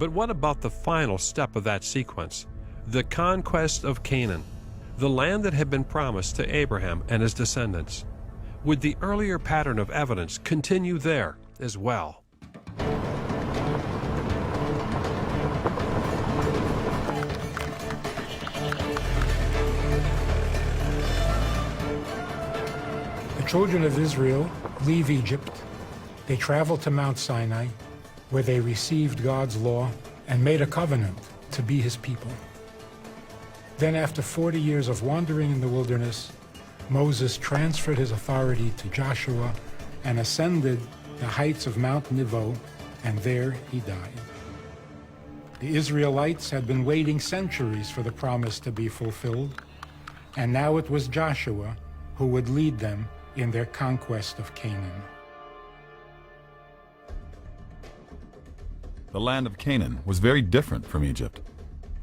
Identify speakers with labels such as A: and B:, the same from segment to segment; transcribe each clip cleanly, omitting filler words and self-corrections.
A: But what about the final step of that sequence? The conquest of Canaan, the land that had been promised to Abraham and his descendants. Would the earlier pattern of evidence continue there as well?
B: The children of Israel leave Egypt. They travel to Mount Sinai, where they received God's law and made a covenant to be his people. Then after 40 years of wandering in the wilderness, Moses transferred his authority to Joshua and ascended the heights of Mount Nebo, and there he died. The Israelites had been waiting centuries for the promise to be fulfilled, and now it was Joshua who would lead them in their conquest of Canaan.
C: The land of Canaan was very different from Egypt.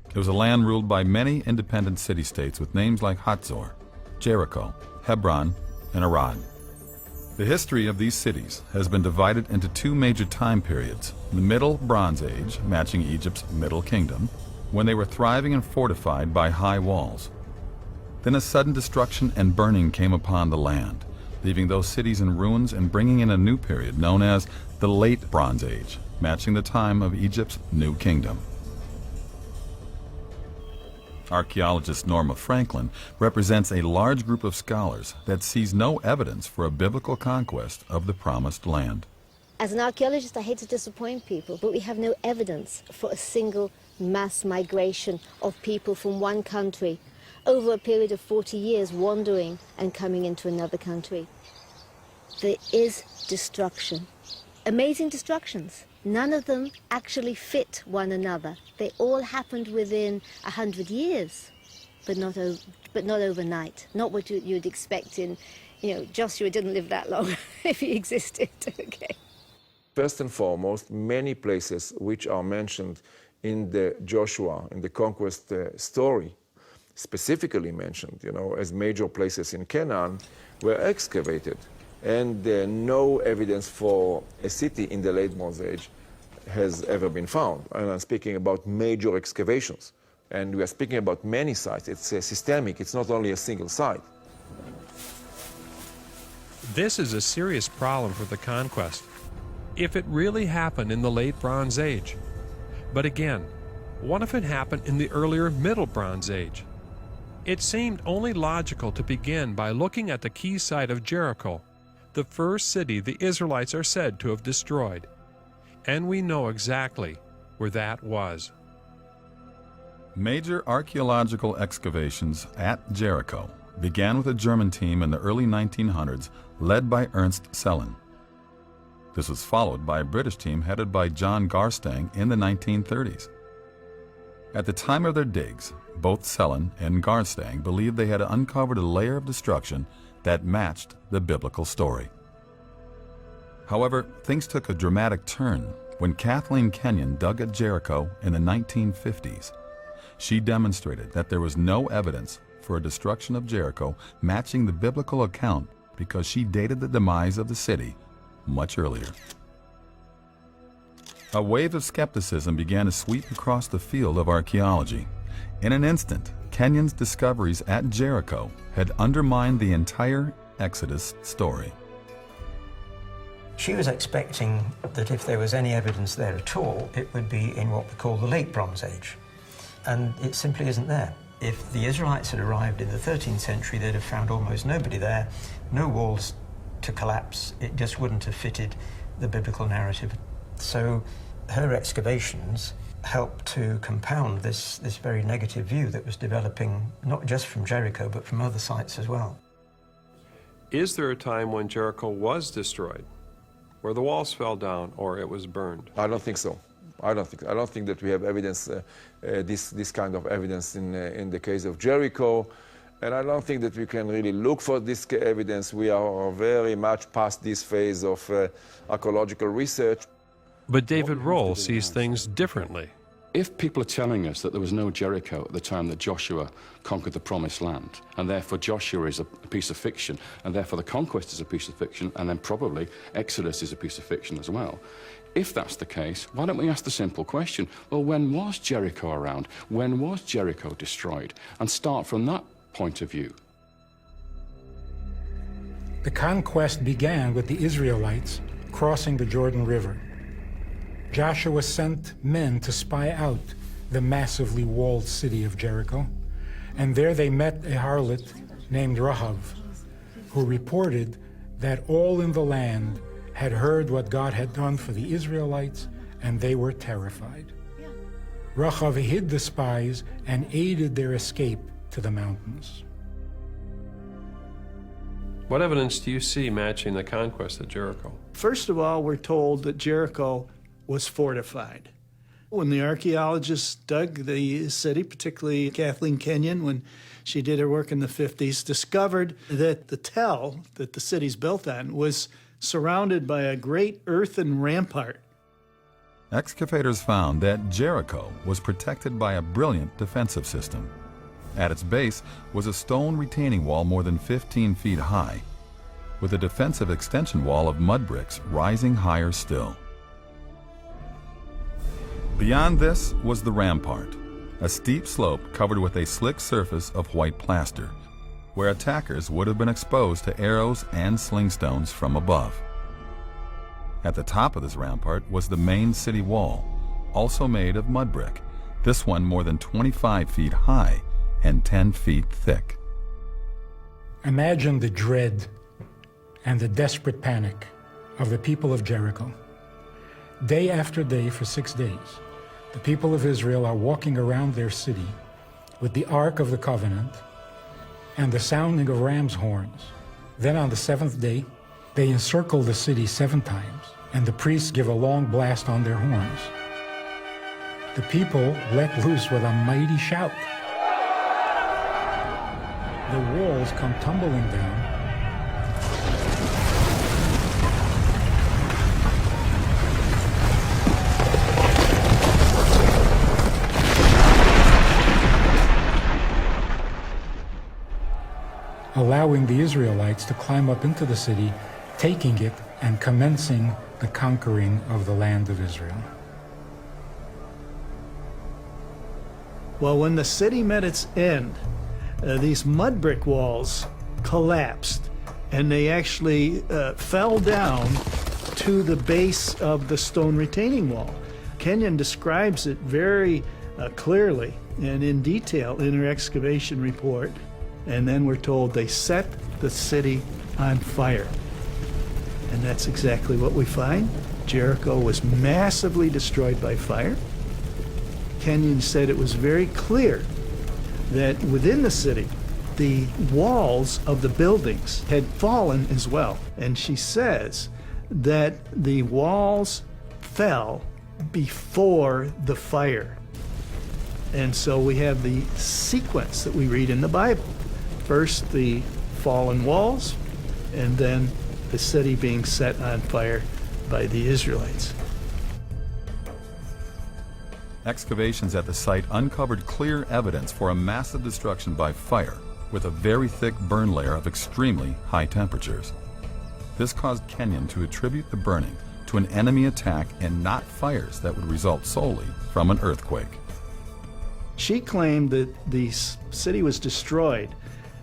C: It was a land ruled by many independent city-states with names like Hatzor, Jericho, Hebron, and Arad. The history of these cities has been divided into two major time periods: the Middle Bronze Age, matching Egypt's Middle Kingdom, when they were thriving and fortified by high walls. Then a sudden destruction and burning came upon the land, leaving those cities in ruins and bringing in a new period known as the Late Bronze Age, matching the time of Egypt's New Kingdom. Archaeologist Norma Franklin represents a large group of scholars that sees no evidence for a biblical conquest of the Promised Land.
D: As an archaeologist, I hate to disappoint people, but we have no evidence for a single mass migration of people from one country over a period of 40 years wandering and coming into another country. There is destruction. Amazing destructions. None of them actually fit one another. They all happened within 100 years, but not overnight. Not what you'd expect in, Joshua didn't live that long if he existed, okay.
E: First and foremost, many places which are mentioned in the Joshua, in the conquest story, specifically mentioned, as major places in Canaan, were excavated. And no evidence for a city in the Late Bronze Age has ever been found. And I'm speaking about major excavations. And we are speaking about many sites. It's systemic. It's not only a single site.
A: This is a serious problem for the conquest, if it really happened in the Late Bronze Age. But again, what if it happened in the earlier Middle Bronze Age? It seemed only logical to begin by looking at the key site of Jericho, the first city the Israelites are said to have destroyed. And we know exactly where that was.
C: Major archaeological excavations at Jericho began with a German team in the early 1900s led by Ernst Sellen. This was followed by a British team headed by John Garstang in the 1930s. At the time of their digs, both Sellen and Garstang believed they had uncovered a layer of destruction that matched the biblical story. However, things took a dramatic turn when Kathleen Kenyon dug at Jericho in the 1950s. She demonstrated that there was no evidence for a destruction of Jericho matching the biblical account because she dated the demise of the city much earlier. A wave of skepticism began to sweep across the field of archaeology. In an instant, Kenyon's discoveries at Jericho had undermined the entire Exodus story.
F: She was expecting that if there was any evidence there at all, it would be in what we call the Late Bronze Age. And it simply isn't there. If the Israelites had arrived in the 13th century, they'd have found almost nobody there, no walls to collapse. It just wouldn't have fitted the biblical narrative. So her excavations helped to compound this very negative view that was developing not just from Jericho, but from other sites as well.
A: Is there a time when Jericho was destroyed, where the walls fell down or it was burned?
E: I don't think so. I don't think that we have evidence, this kind of evidence in the case of Jericho. And I don't think that we can really look for this evidence. We are very much past this phase of archaeological research.
A: But David Rohl sees things differently.
G: If people are telling us that there was no Jericho at the time that Joshua conquered the Promised Land, and therefore Joshua is a piece of fiction, and therefore the conquest is a piece of fiction, and then probably Exodus is a piece of fiction as well, If that's the case, why don't we ask the simple question, well, when was Jericho around? When was Jericho destroyed? And start from that point of view.
B: The conquest began with the Israelites crossing the Jordan River. Joshua sent men to spy out the massively walled city of Jericho, and there they met a harlot named Rahab, who reported that all in the land had heard what God had done for the Israelites, and they were terrified. Rahab hid the spies and aided their escape to the mountains.
A: What evidence do you see matching the conquest of Jericho?
H: First of all, we're told that Jericho was fortified. When the archaeologists dug the city, particularly Kathleen Kenyon, when she did her work in the 50s, discovered that the tell that the city's built on was surrounded by a great earthen rampart.
C: Excavators found that Jericho was protected by a brilliant defensive system. At its base was a stone retaining wall more than 15 feet high, with a defensive extension wall of mud bricks rising higher still. Beyond this was the rampart, a steep slope covered with a slick surface of white plaster, where attackers would have been exposed to arrows and sling stones from above. At the top of this rampart was the main city wall, also made of mud brick, this one more than 25 feet high and 10 feet thick.
B: Imagine the dread and the desperate panic of the people of Jericho. Day after day for 6 days, the people of Israel are walking around their city with the Ark of the Covenant and the sounding of ram's horns. Then on the seventh day, they encircle the city 7 times, and the priests give a long blast on their horns. The people let loose with a mighty shout. The walls come tumbling down, allowing the Israelites to climb up into the city, taking it and commencing the conquering of the land of Israel.
H: Well, when the city met its end, these mud brick walls collapsed, and they actually fell down to the base of the stone retaining wall. Kenyon describes it very clearly and in detail in her excavation report. And then we're told they set the city on fire. And that's exactly what we find. Jericho was massively destroyed by fire. Kenyon said it was very clear that within the city, the walls of the buildings had fallen as well. And she says that the walls fell before the fire. And so we have the sequence that we read in the Bible. First, the fallen walls, and then the city being set on fire by the Israelites.
C: Excavations at the site uncovered clear evidence for a massive destruction by fire with a very thick burn layer of extremely high temperatures. This caused Kenyon to attribute the burning to an enemy attack and not fires that would result solely from an earthquake.
H: She claimed that the city was destroyed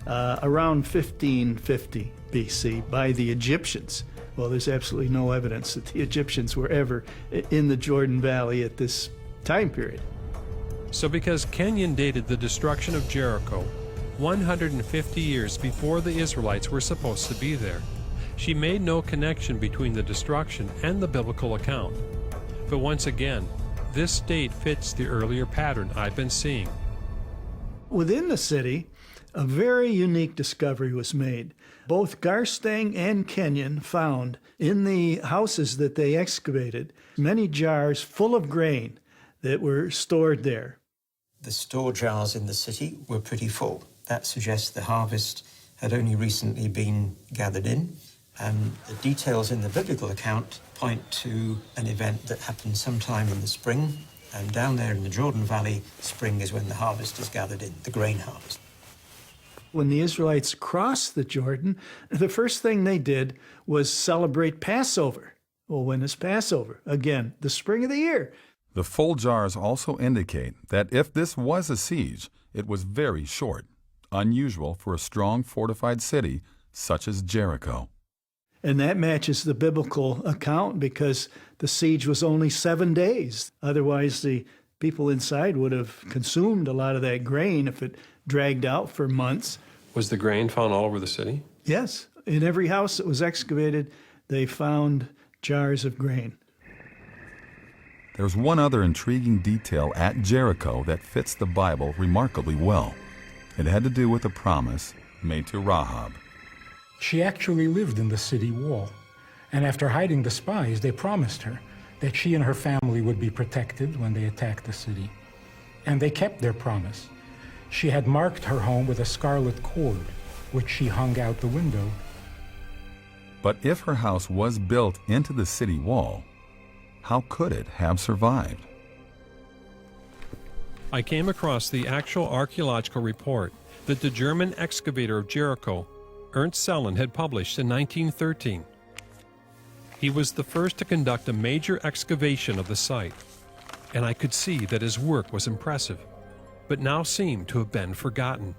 H: around 1550 BC by the Egyptians. Well, there's absolutely no evidence that the Egyptians were ever in the Jordan Valley at this time period.
A: So because Kenyon dated the destruction of Jericho 150 years before the Israelites were supposed to be there, she made no connection between the destruction and the biblical account. But once again, this date fits the earlier pattern I've been seeing.
H: Within the city, a very unique discovery was made. Both Garstang and Kenyon found in the houses that they excavated many jars full of grain that were stored there.
F: The store jars in the city were pretty full. That suggests the harvest had only recently been gathered in. And the details in the biblical account point to an event that happened sometime in the spring. And down there in the Jordan Valley, spring is when the harvest is gathered in, the grain harvest.
H: When the Israelites crossed the Jordan, the first thing they did was celebrate Passover. Well, when is Passover? Again, the spring of the year.
C: The full jars also indicate that if this was a siege, it was very short, unusual for a strong fortified city such as Jericho.
H: And that matches the biblical account because the siege was only 7 days. Otherwise, the people inside would have consumed a lot of that grain if it dragged out for months.
A: Was the grain found all over the city?
H: Yes, in every house that was excavated, they found jars of grain.
C: There's one other intriguing detail at Jericho that fits the Bible remarkably well. It had to do with a promise made to Rahab.
B: She actually lived in the city wall, and after hiding the spies, they promised her that she and her family would be protected when they attacked the city. And they kept their promise. She had marked her home with a scarlet cord, which she hung out the window.
C: But if her house was built into the city wall, how could it have survived?
A: I came across the actual archaeological report that the German excavator of Jericho, Ernst Sellen, had published in 1913. He was the first to conduct a major excavation of the site, and I could see that his work was impressive, but now seemed to have been forgotten.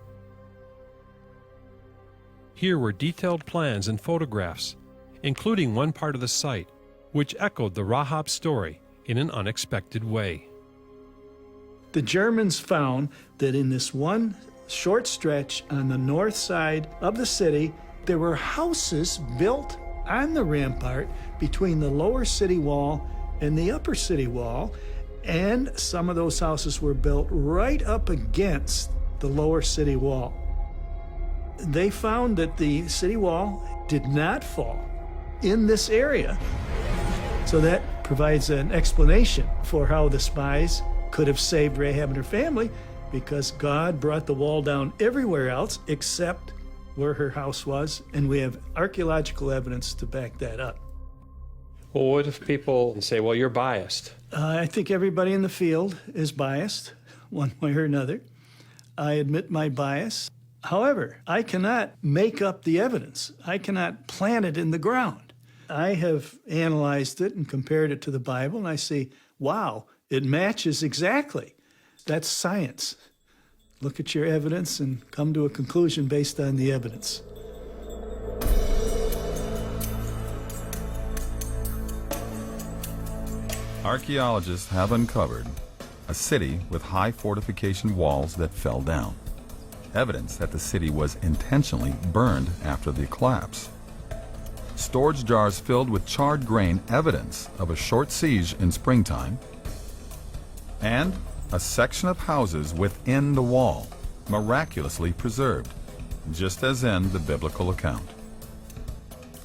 A: Here were detailed plans and photographs, including one part of the site, which echoed the Rahab story in an unexpected way.
H: The Germans found that in this one short stretch on the north side of the city, there were houses built on the rampart between the lower city wall and the upper city wall, and some of those houses were built right up against the lower city wall. They found that the city wall did not fall in this area. So that provides an explanation for how the spies could have saved Rahab and her family, because God brought the wall down everywhere else except where her house was, and we have archaeological evidence to back that up.
A: Well, what if people say, well, you're biased?
H: I think everybody in the field is biased, one way or another. I admit my bias. However, I cannot make up the evidence. I cannot plant it in the ground. I have analyzed it and compared it to the Bible, and I say, wow, it matches exactly. That's science. Look at your evidence and come to a conclusion based on the evidence.
C: Archaeologists have uncovered a city with high fortification walls that fell down, evidence that the city was intentionally burned after the collapse. Storage jars filled with charred grain, evidence of a short siege in springtime, and a section of houses within the wall, miraculously preserved, just as in the biblical account.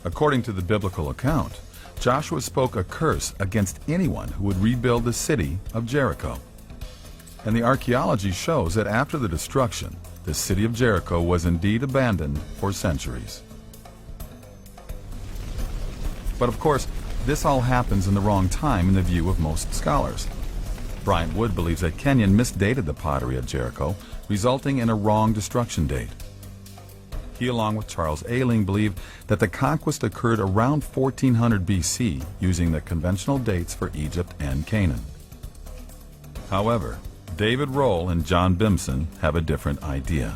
C: According to the biblical account, Joshua spoke a curse against anyone who would rebuild the city of Jericho. And the archaeology shows that after the destruction, the city of Jericho was indeed abandoned for centuries. But of course, this all happens in the wrong time in the view of most scholars. Bryant Wood believes that Kenyon misdated the pottery at Jericho, resulting in a wrong destruction date. He, along with Charles Ayling, believe that the conquest occurred around 1400 BC using the conventional dates for Egypt and Canaan. However, David Roll and John Bimson have a different idea.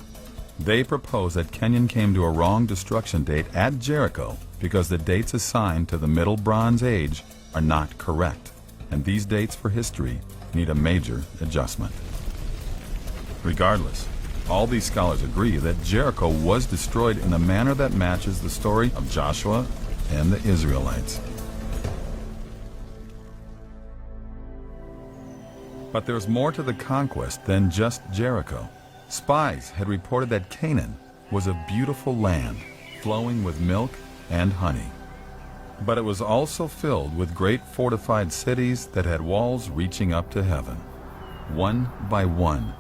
C: They propose that Kenyon came to a wrong destruction date at Jericho because the dates assigned to the Middle Bronze Age are not correct, and these dates for history need a major adjustment. Regardless, all these scholars agree that Jericho was destroyed in a manner that matches the story of Joshua and the Israelites. But there's more to the conquest than just Jericho. Spies had reported that Canaan was a beautiful land, flowing with milk and honey. But it was also filled with great fortified cities that had walls reaching up to heaven. One by one,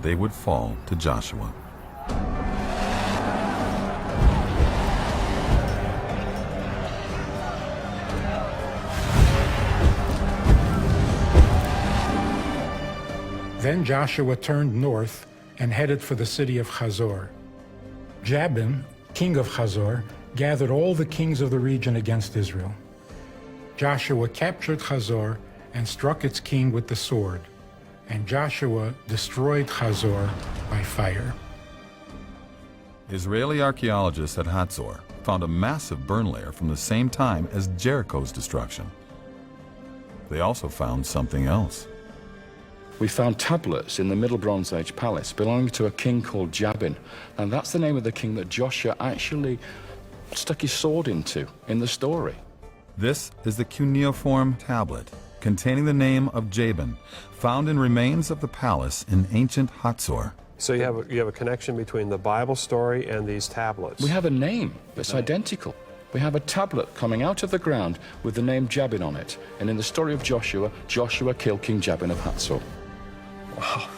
C: they would fall to Joshua.
B: Then Joshua turned north and headed for the city of Hazor. Jabin, king of Hazor, gathered all the kings of the region against Israel. Joshua captured Hazor and struck its king with the sword, and Joshua destroyed Hazor by fire.
C: Israeli archaeologists at Hatzor found a massive burn layer from the same time as Jericho's destruction. They also found something else.
G: We found tablets in the Middle Bronze Age palace belonging to a king called Jabin, and that's the name of the king that Joshua actually stuck his sword into in the story.
C: This is the cuneiform tablet containing the name of Jabin, found in remains of the palace in ancient Hatzor.
I: So you have a connection between the Bible story and these tablets.
G: We have a name that's identical. We have a tablet coming out of the ground with the name Jabin on it, and in the story of Joshua, Joshua killed King Jabin of Hatzor.
I: Wow.